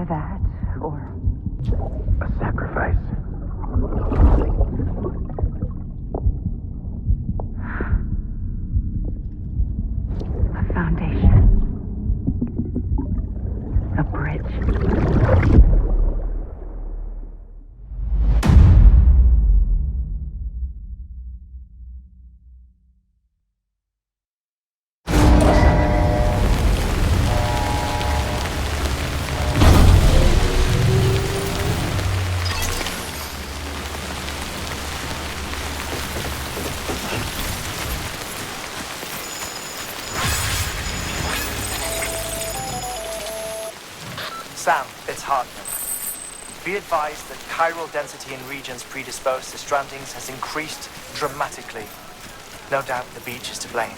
Either that, or... a sacrifice. A foundation. A bridge. Sam, it's Hardman. Be advised that chiral density in regions predisposed to strandings has increased dramatically. No doubt the beach is to blame.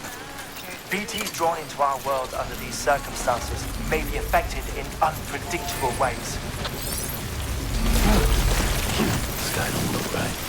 BTs drawn into our world under these circumstances may be affected in unpredictable ways. This guy don't look right.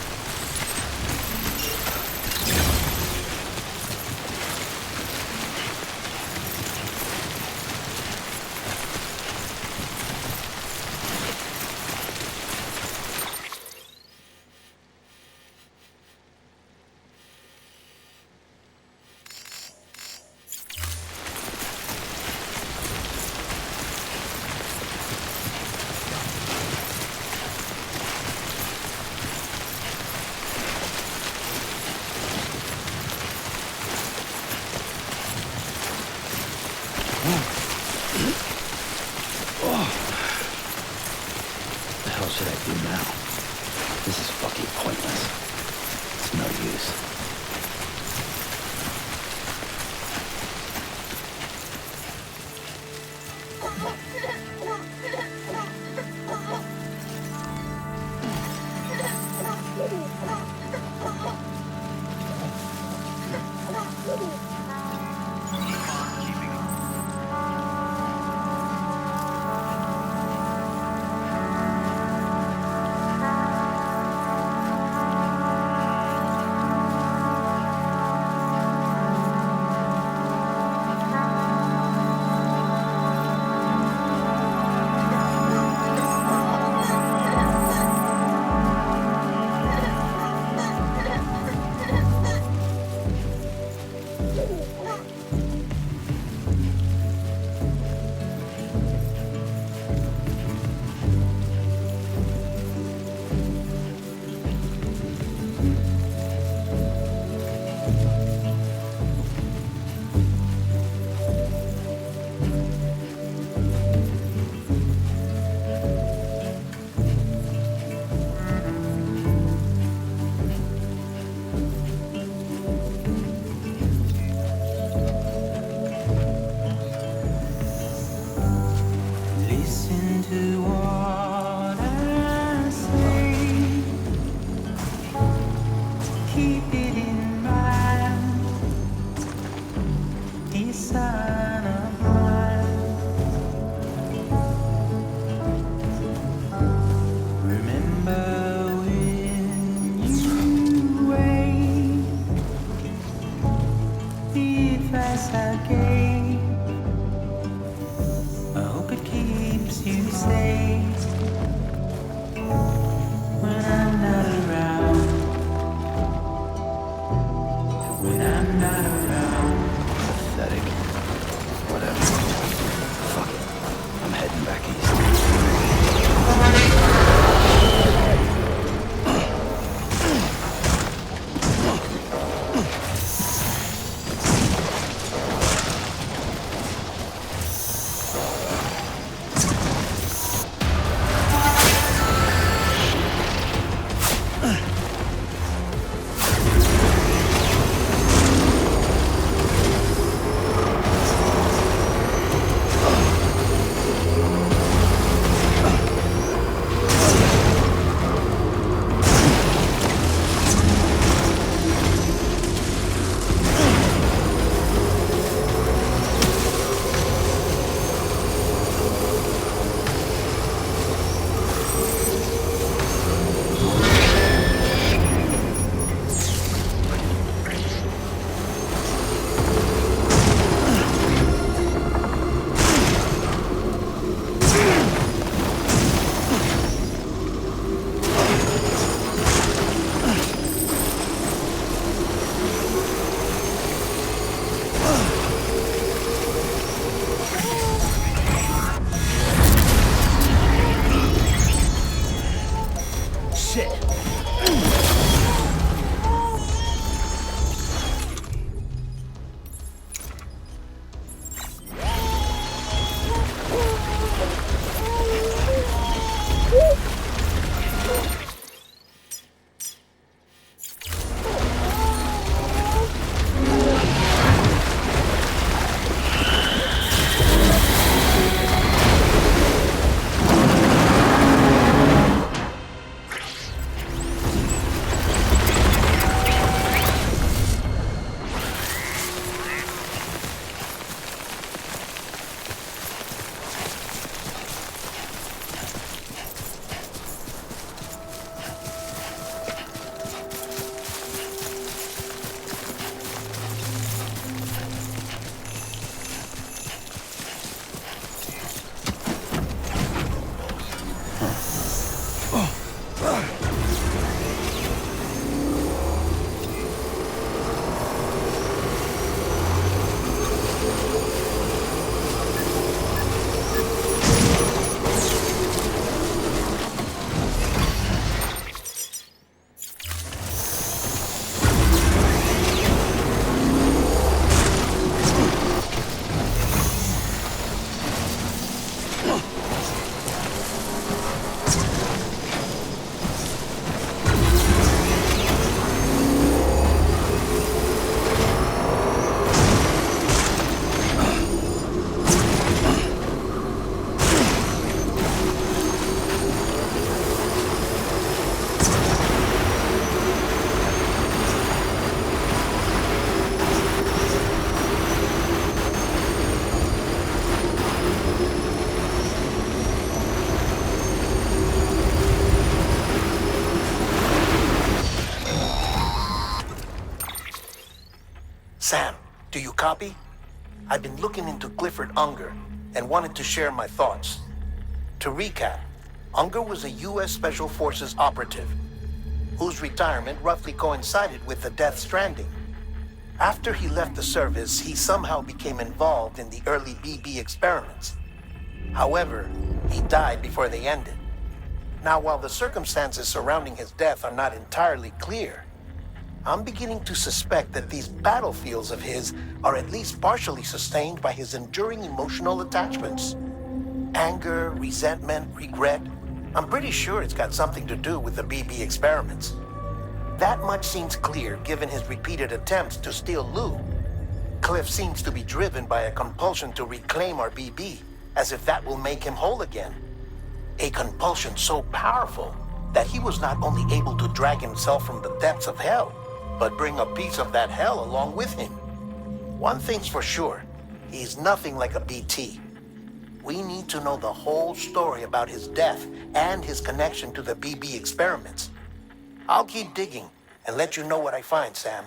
Sam, do you copy? I've been looking into Clifford Unger and wanted to share my thoughts. To recap, Unger was a U.S. Special Forces operative whose retirement roughly coincided with the Death Stranding. After he left the service, he somehow became involved in the early BB experiments. However, he died before they ended. Now, while the circumstances surrounding his death are not entirely clear, I'm beginning to suspect that these battlefields of his are at least partially sustained by his enduring emotional attachments. Anger, resentment, regret. I'm pretty sure it's got something to do with the BB experiments. That much seems clear given his repeated attempts to steal Lou. Cliff seems to be driven by a compulsion to reclaim our BB, as if that will make him whole again. A compulsion so powerful that he was not only able to drag himself from the depths of hell, but bring a piece of that hell along with him. One thing's for sure, he's nothing like a BT. We need to know the whole story about his death and his connection to the BB experiments. I'll keep digging and let you know what I find, Sam.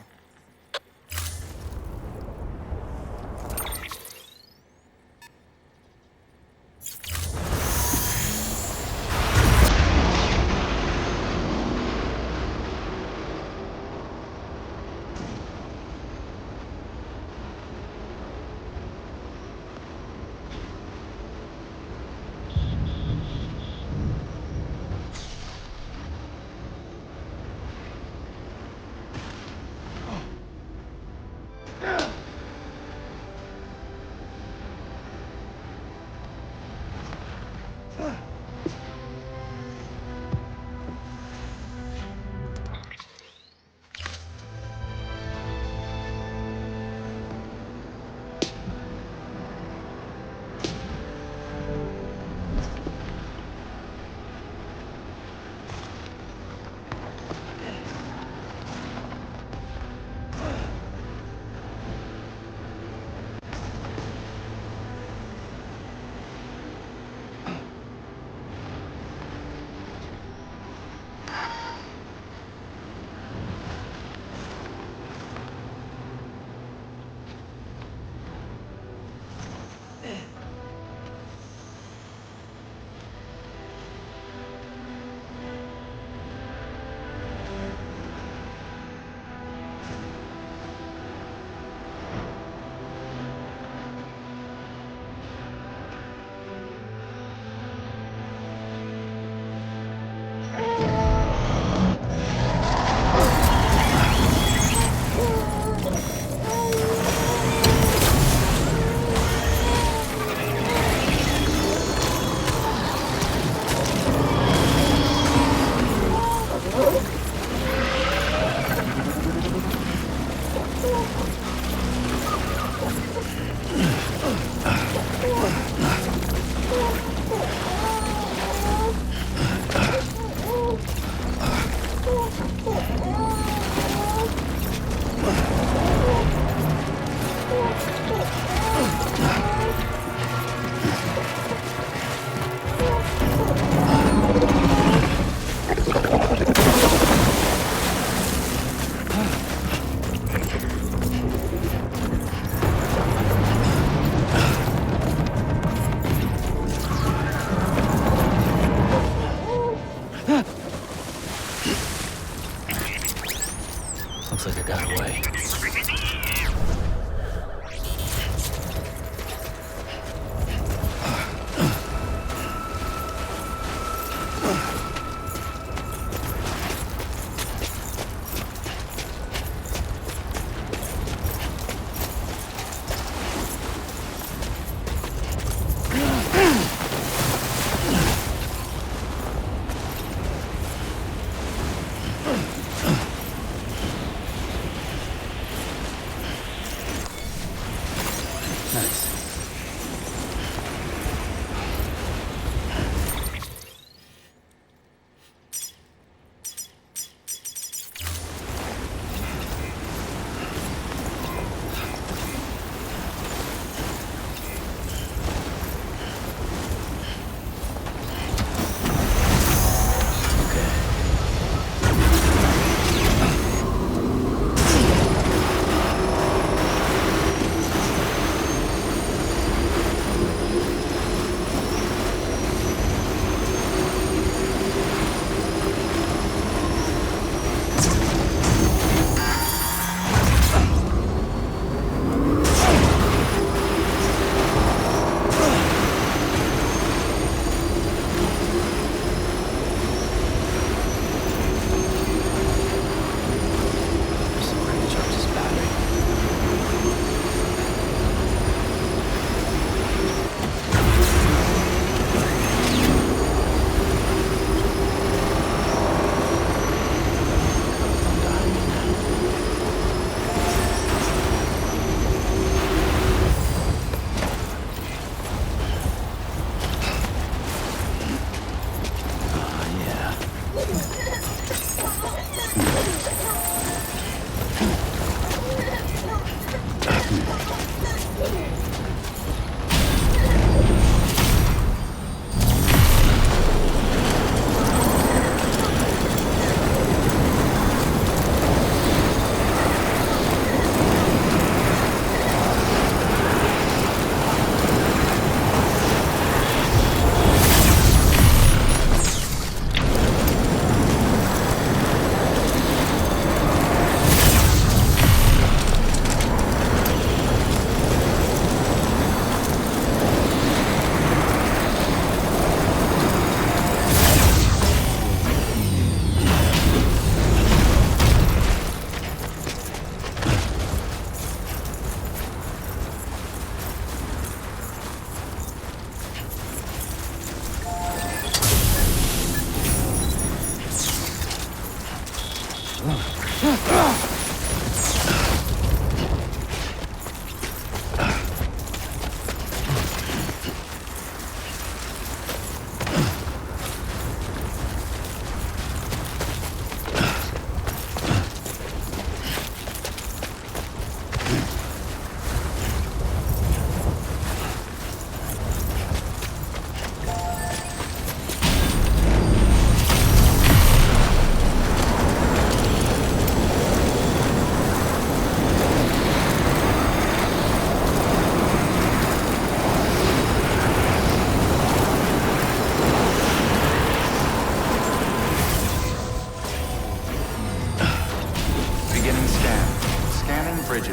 Looks like I got away.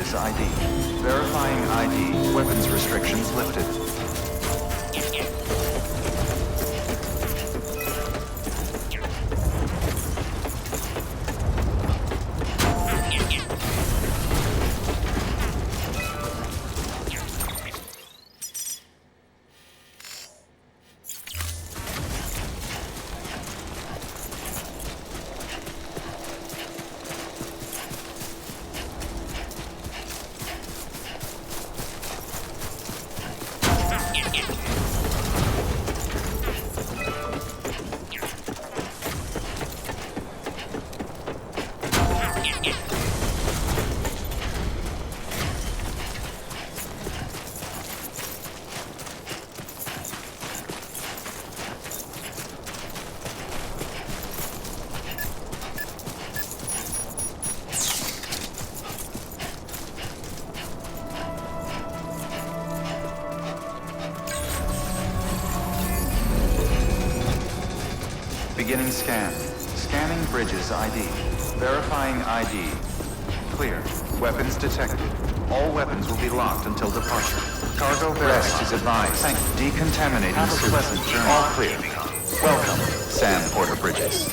bridges ID. Verifying ID. Weapons restrictions lifted. Beginning scan. Scanning bridges ID. Verifying ID. Clear. Weapons detected. All weapons will be locked until departure. Cargo rest is advised. Decontaminating Have a pleasant suits. journey. All clear. Welcome, Sam Porter Bridges.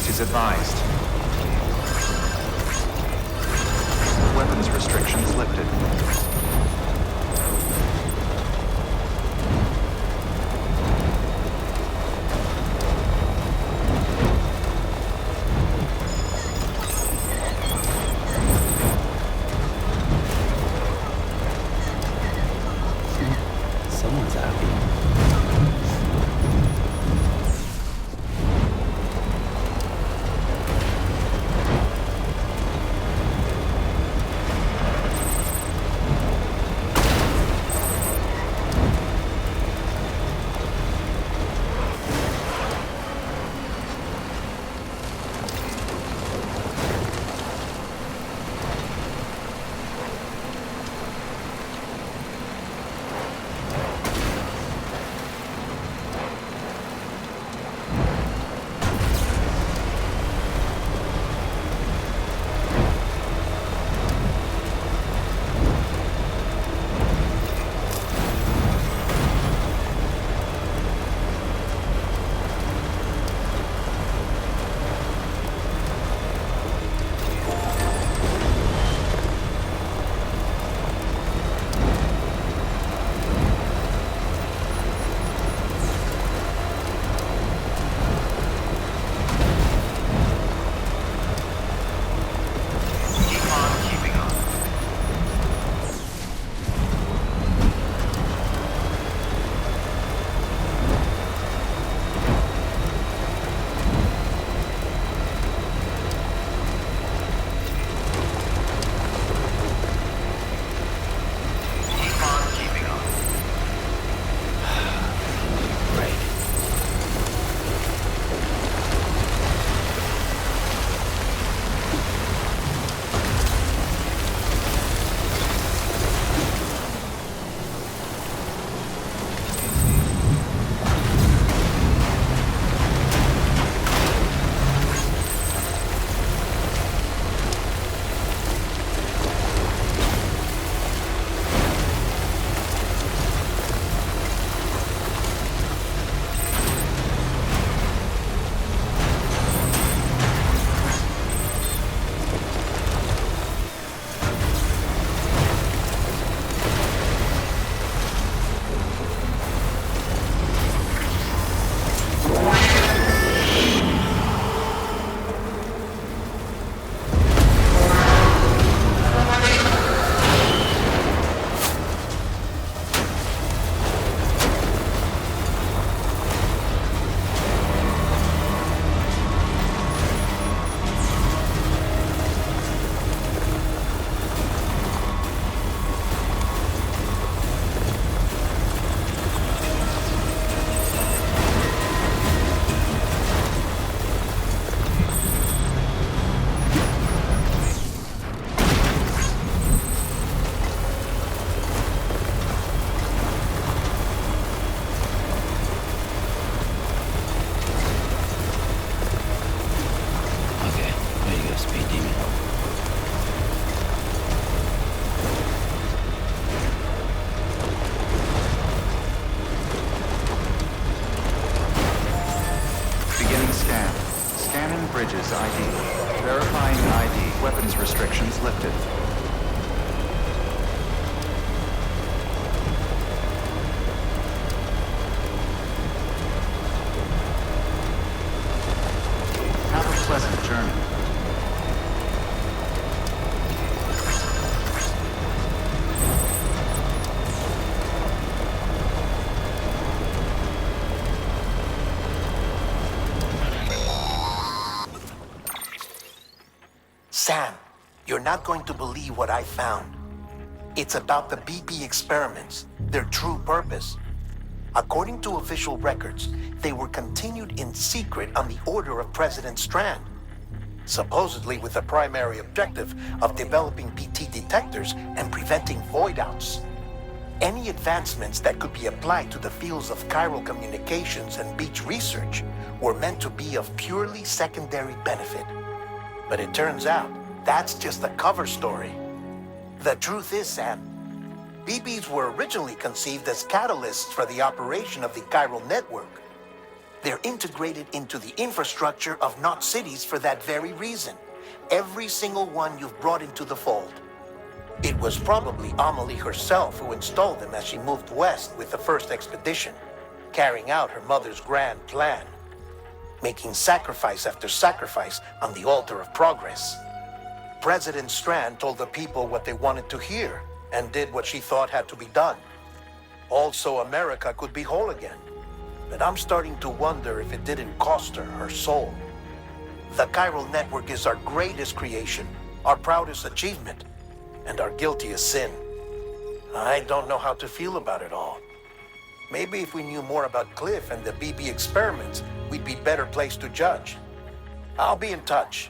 Is advised. Weapons restrictions lifted. Someone's happy. characterized ID. Verifying ID. Weapons restrictions lifted. Have a pleasant journey. Sam, you're not going to believe what I found. It's about the BP experiments, their true purpose. According to official records, they were continued in secret on the order of President Strand, supposedly with the primary objective of developing BT detectors and preventing void-outs. Any advancements that could be applied to the fields of chiral communications and beach research were meant to be of purely secondary benefit. But it turns out, that's just a cover story. The truth is, Sam, BBs were originally conceived as catalysts for the operation of the Chiral Network. They're integrated into the infrastructure of not cities for that very reason. Every single one you've brought into the fold. It was probably Amelie herself who installed them as she moved west with the first expedition, carrying out her mother's grand plan, making sacrifice after sacrifice on the altar of progress. President Strand told the people what they wanted to hear and did what she thought had to be done. Also, America could be whole again. But I'm starting to wonder if it didn't cost her her soul. The Chiral Network is our greatest creation, our proudest achievement, and our guiltiest sin. I don't know how to feel about it all. Maybe if we knew more about Cliff and the BB experiments, we'd be better placed to judge. I'll be in touch.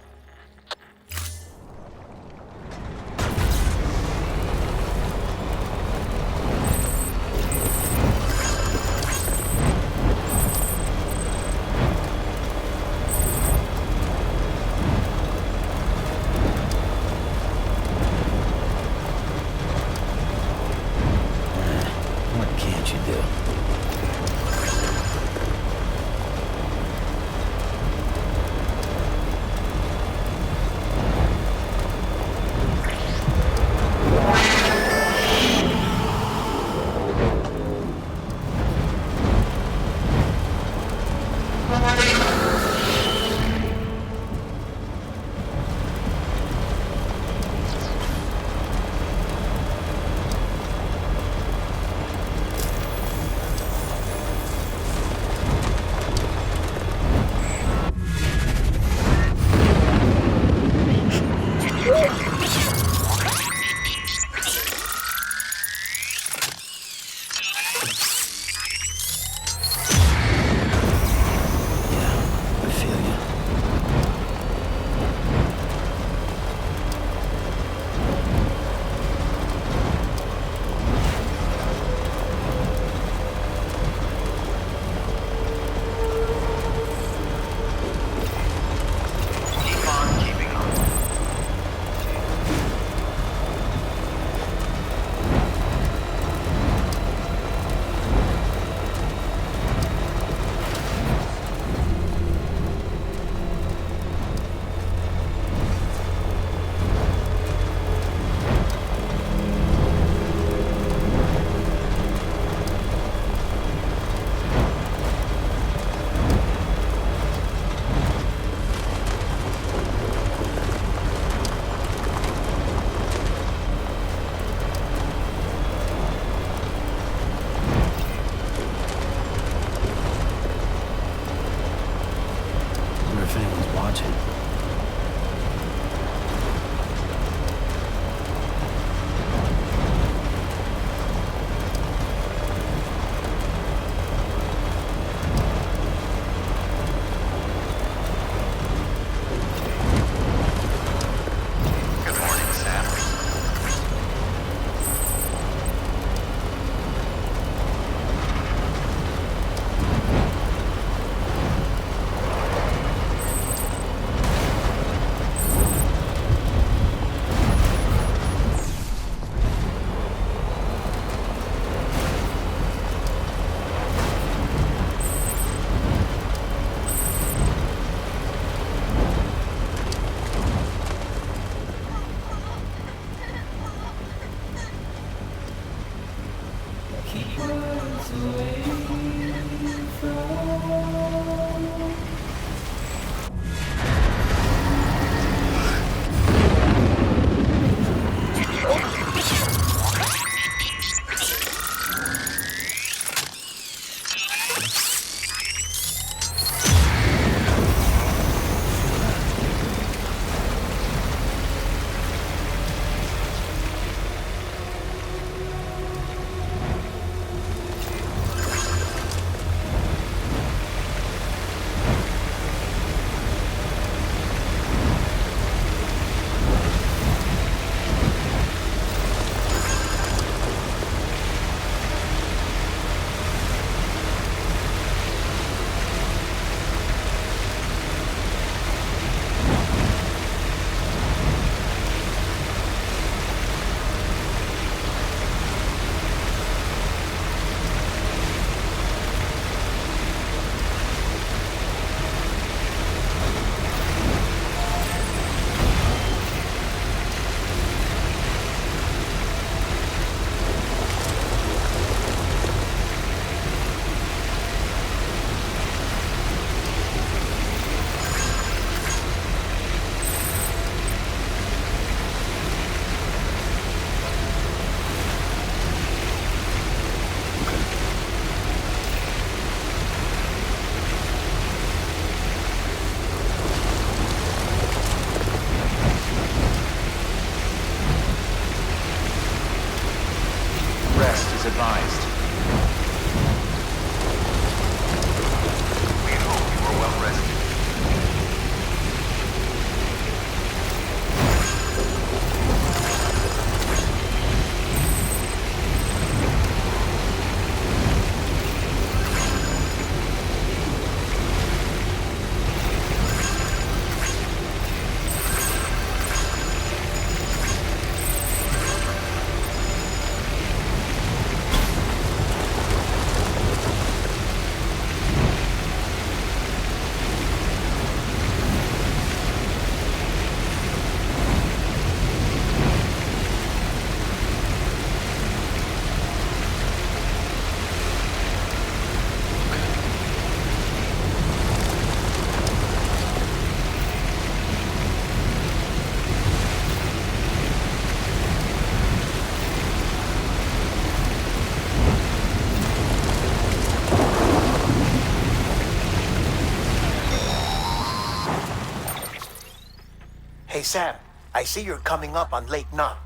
Hey Sam, I see you're coming up on Lake Knot.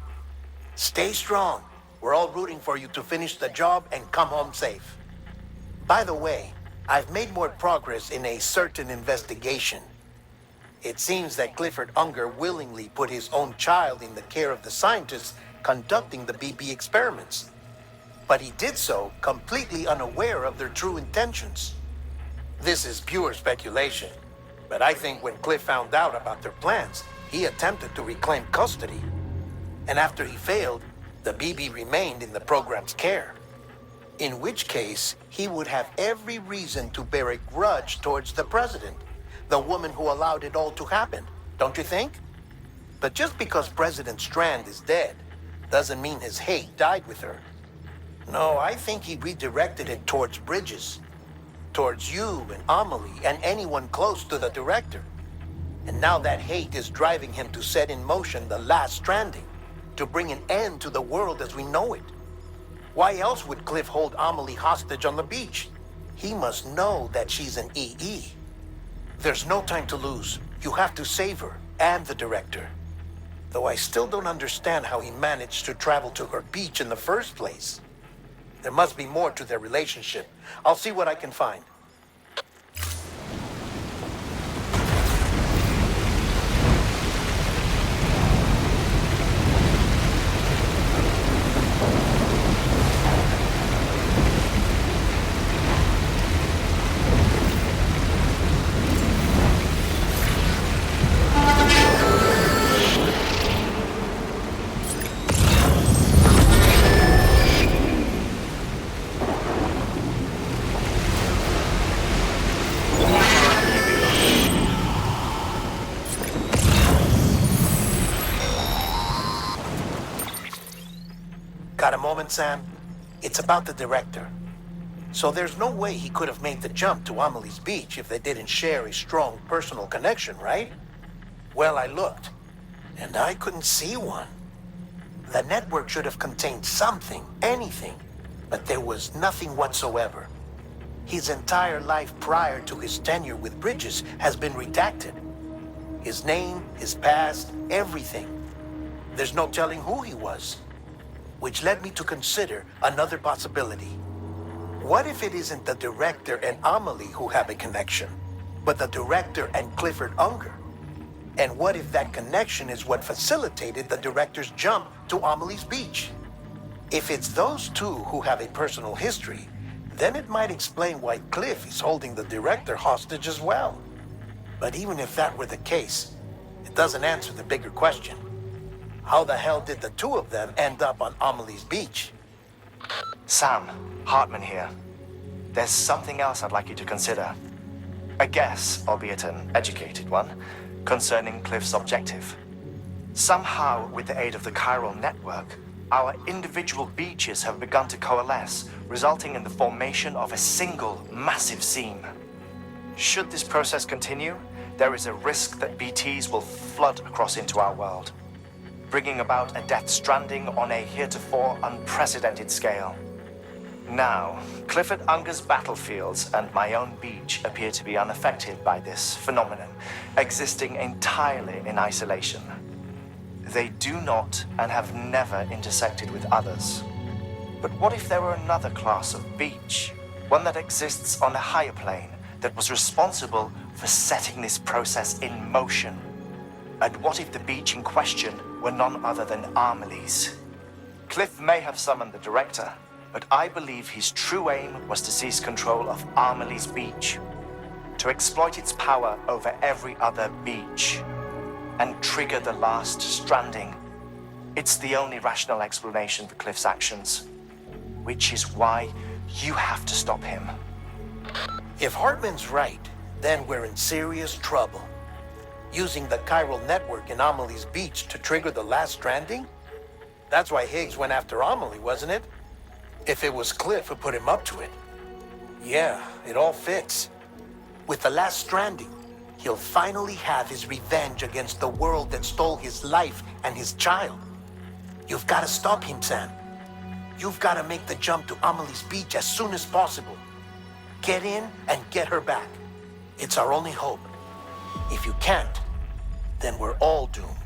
Stay strong. We're all rooting for you to finish the job and come home safe. By the way, I've made more progress in a certain investigation. It seems that Clifford Unger willingly put his own child in the care of the scientists conducting the BB experiments. But he did so completely unaware of their true intentions. This is pure speculation, but I think when Cliff found out about their plans, he attempted to reclaim custody. And after he failed, the BB remained in the program's care. In which case, he would have every reason to bear a grudge towards the president, the woman who allowed it all to happen, don't you think? But just because President Strand is dead, doesn't mean his hate died with her. No, I think he redirected it towards Bridges, towards you and Amelie and anyone close to the director. And now that hate is driving him to set in motion the last stranding, to bring an end to the world as we know it. Why else would Cliff hold Amelie hostage on the beach? He must know that she's an EE. There's no time to lose. You have to save her and the director. Though I still don't understand how he managed to travel to her beach in the first place. There must be more to their relationship. I'll see what I can find. Got a moment, Sam? It's about the director. So there's no way he could have made the jump to Amelie's beach if they didn't share a strong personal connection, right? Well, I looked, and I couldn't see one. The network should have contained something, anything, but there was nothing whatsoever. His entire life prior to his tenure with Bridges has been redacted. His name, his past, everything. There's no telling who he was. Which led me to consider another possibility. What if it isn't the director and Amelie who have a connection, but the director and Clifford Unger? And what if that connection is what facilitated the director's jump to Amelie's beach? If it's those two who have a personal history, then it might explain why Cliff is holding the director hostage as well. But even if that were the case, it doesn't answer the bigger question. How the hell did the two of them end up on Amelie's beach? Sam, Hartman here. There's something else I'd like you to consider. A guess, albeit an educated one, concerning Cliff's objective. Somehow, with the aid of the Chiral Network, our individual beaches have begun to coalesce, resulting in the formation of a single massive seam. Should this process continue, there is a risk that BTs will flood across into our world, bringing about a death stranding on a heretofore unprecedented scale. Now, Clifford Unger's battlefields and my own beach appear to be unaffected by this phenomenon, existing entirely in isolation. They do not and have never intersected with others. But what if there were another class of beach, one that exists on a higher plane, that was responsible for setting this process in motion? And what if the beach in question were none other than Amelie's? Cliff may have summoned the director, but I believe his true aim was to seize control of Amelie's beach, to exploit its power over every other beach, and trigger the last stranding. It's the only rational explanation for Cliff's actions, which is why you have to stop him. If Hartman's right, then we're in serious trouble. Using the Chiral Network in Amelie's beach to trigger the last stranding? That's why Higgs went after Amelie, wasn't it? If it was Cliff who put him up to it. Yeah, it all fits. With the last stranding, he'll finally have his revenge against the world that stole his life and his child. You've got to stop him, Sam. You've got to make the jump to Amelie's beach as soon as possible. Get in and get her back. It's our only hope. If you can't, then we're all doomed.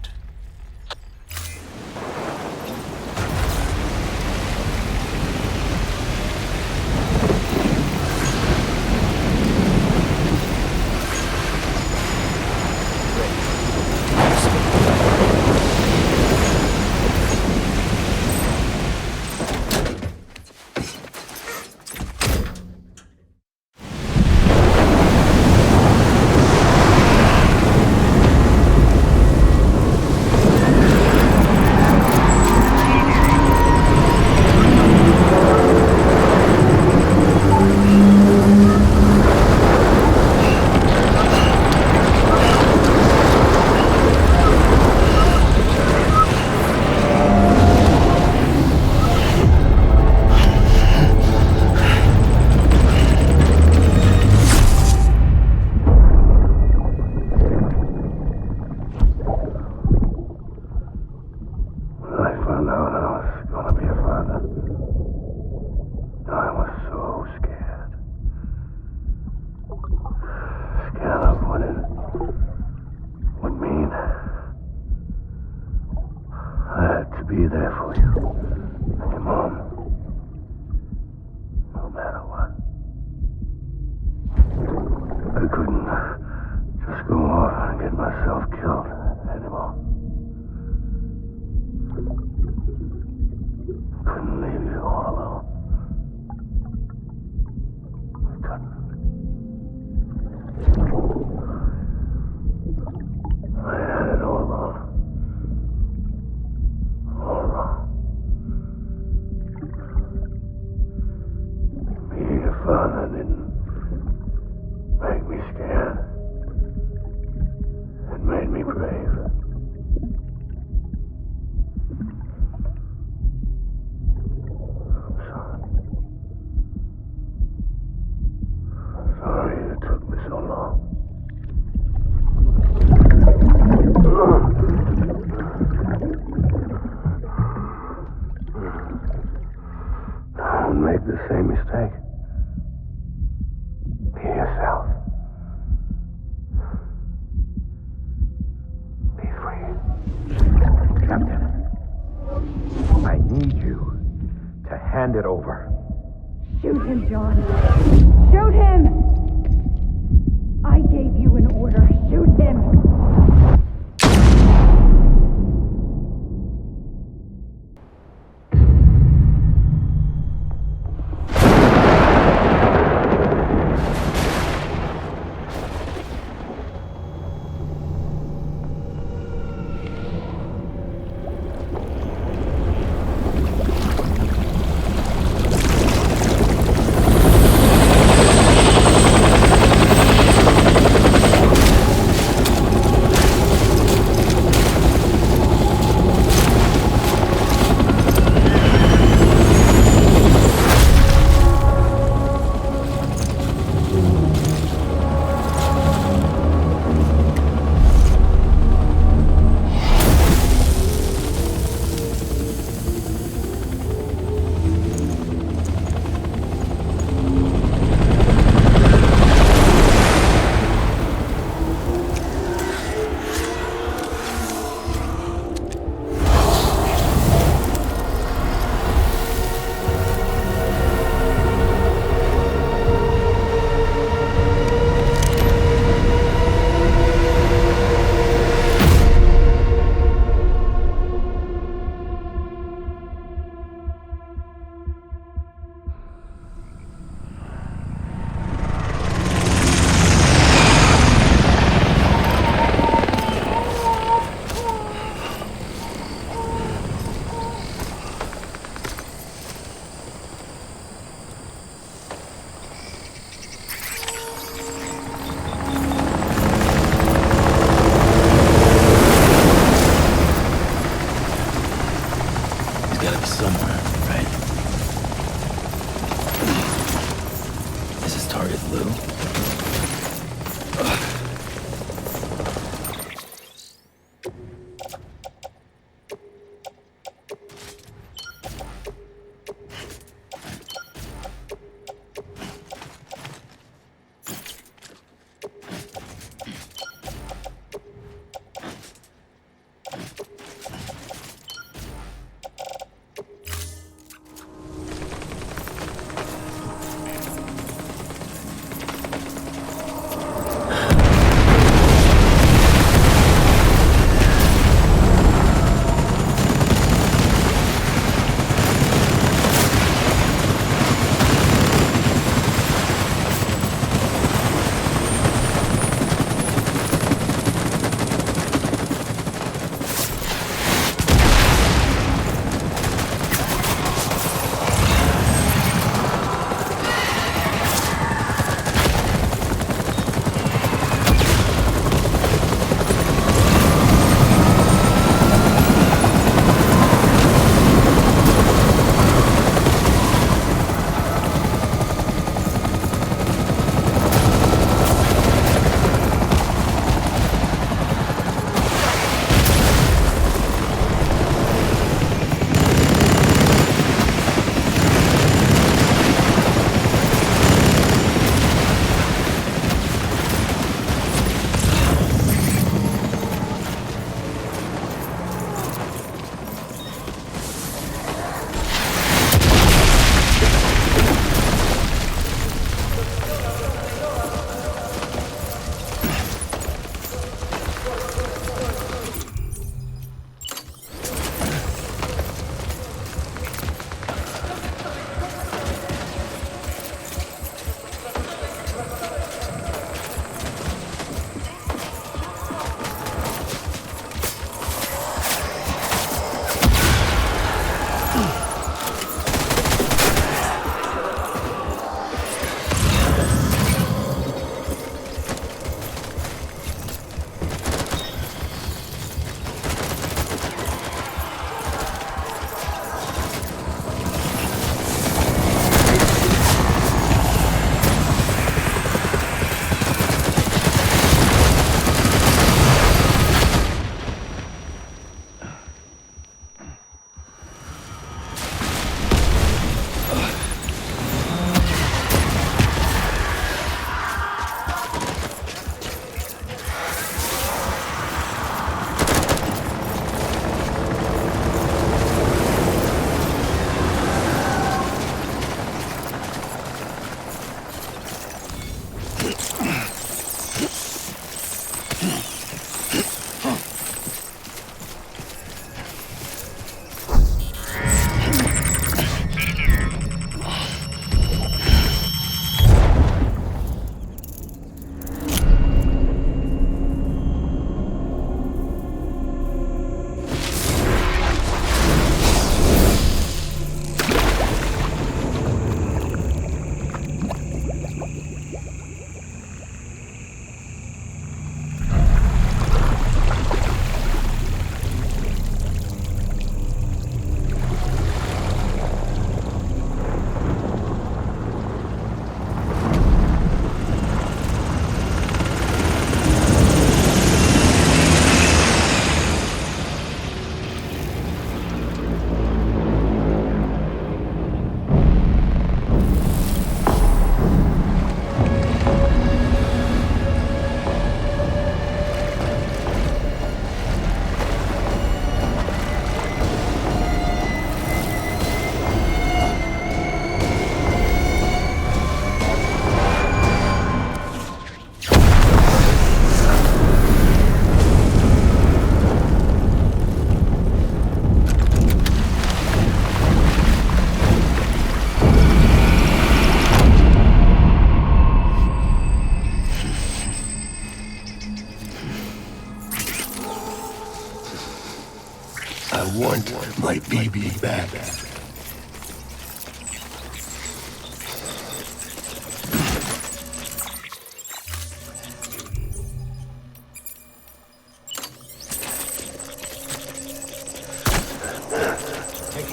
I want my baby back.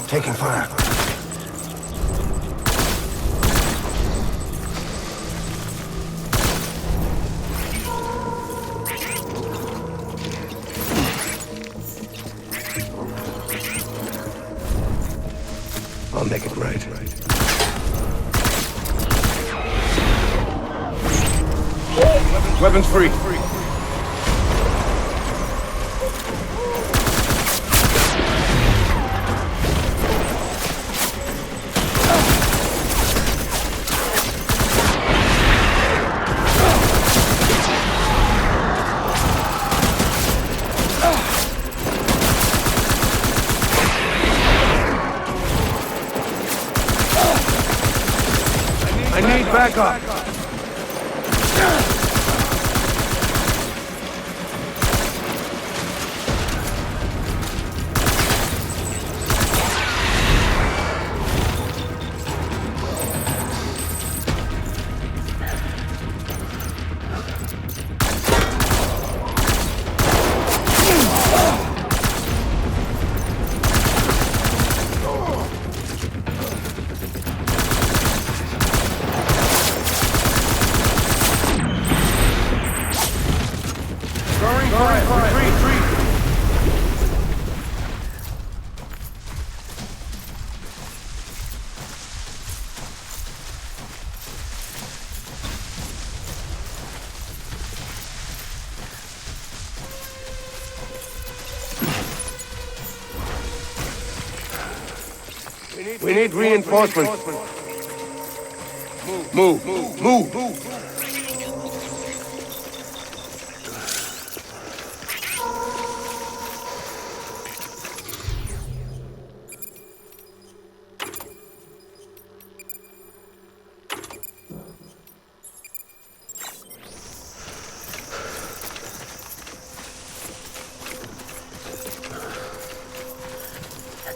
Taking fire. I'll make it right. Weapons free. I need backup. We need reinforcements. Move.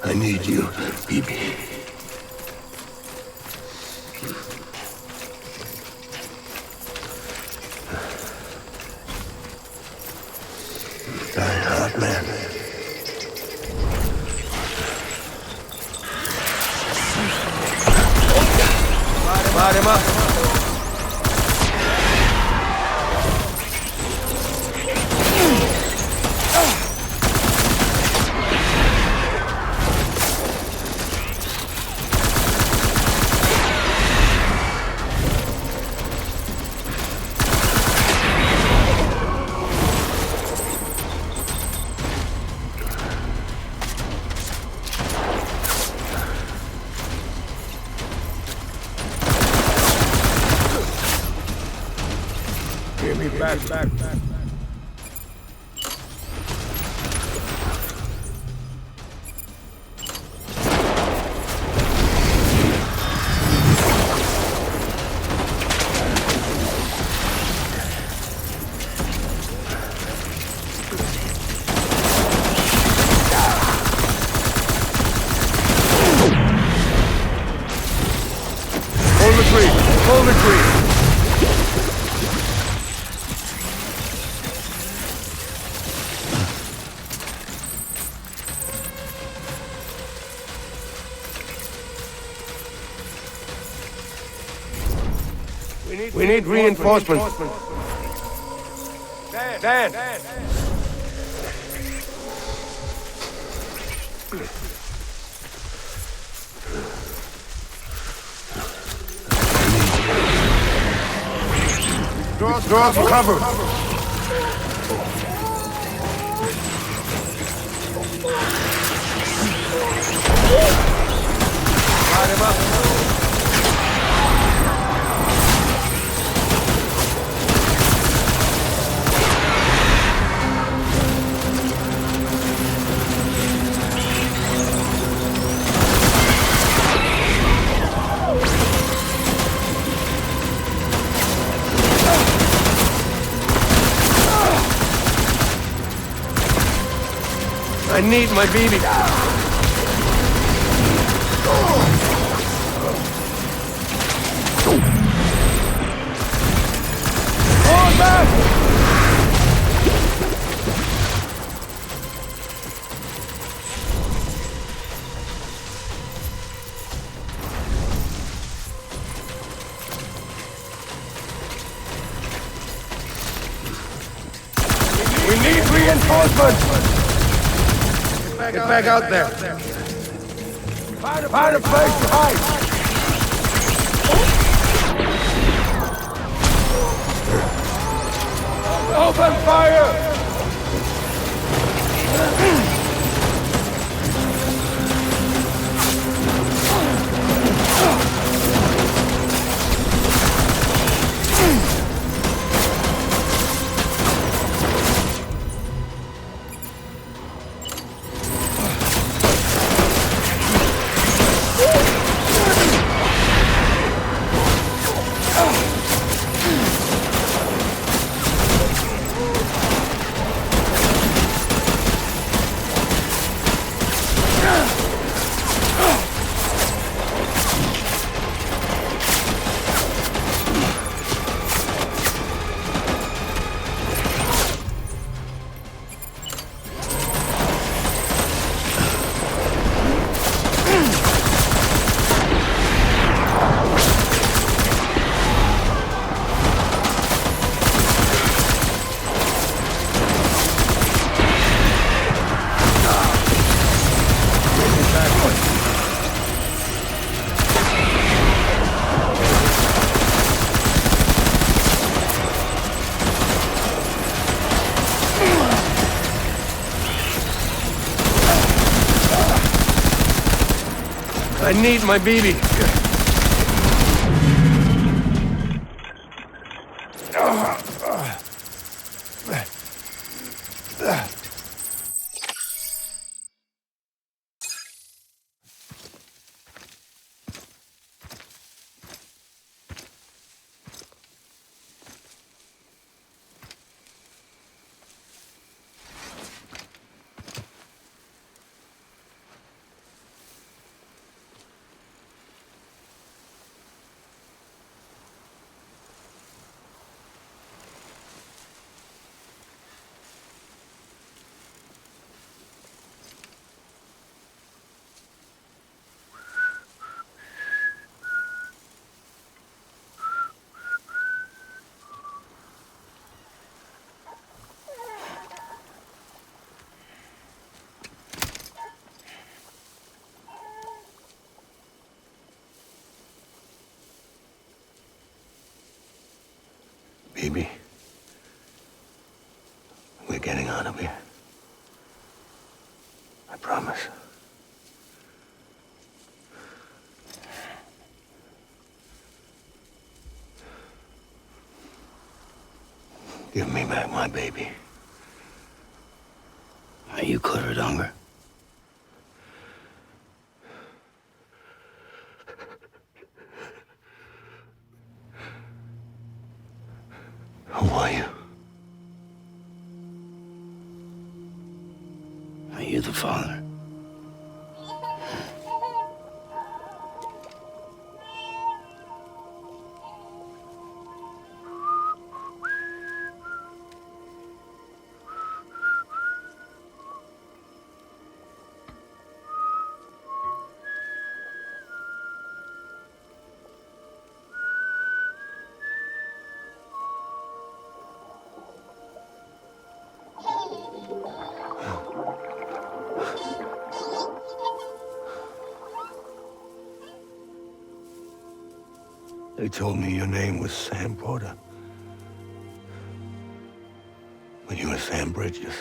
I need you, baby. Die-Hardman. Light him up. Give me back. Hold the tree. We need reinforcements. Dan. Draw for cover. Light him up. I need my baby. Hold back! We need reinforcements! Get back out there! Find a place to hide! Open fire! I need my baby. Baby, we're getting out of here. I promise. Give me back my baby. Are you Clifford Unger? Who are you? Are you the father? They told me your name was Sam Porter. But you were Sam Bridges.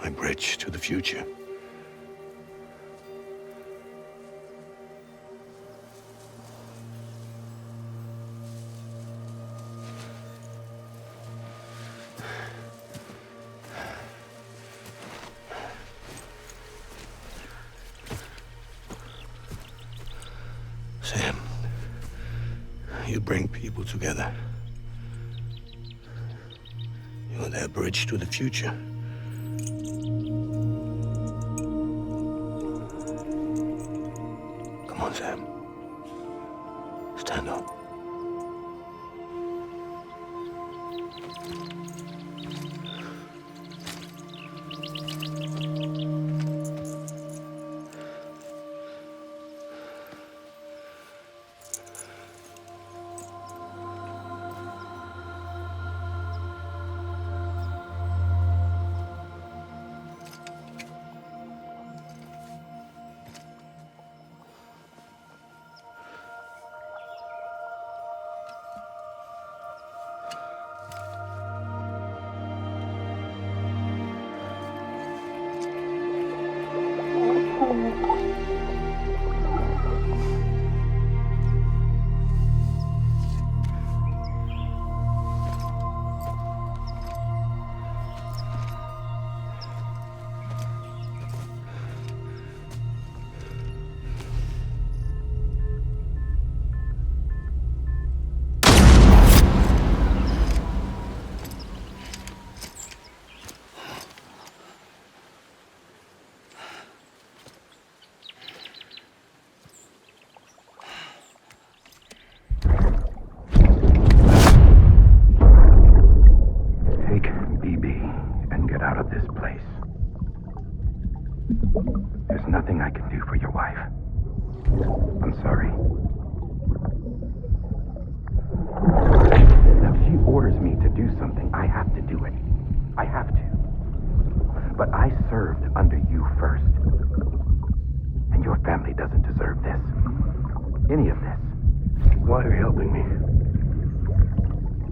My bridge to the future. Sam, you bring people together. You're their bridge to the future. There's nothing I can do for your wife. I'm sorry. Now, if she orders me to do something, I have to do it. I have to. But I served under you first. And your family doesn't deserve this. Any of this. Why are you helping me?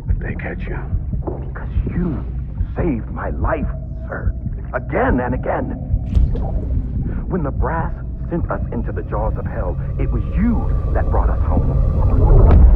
If they catch you. Because you saved my life, sir. Again and again. When the brass sent us into the jaws of hell, it was you that brought us home.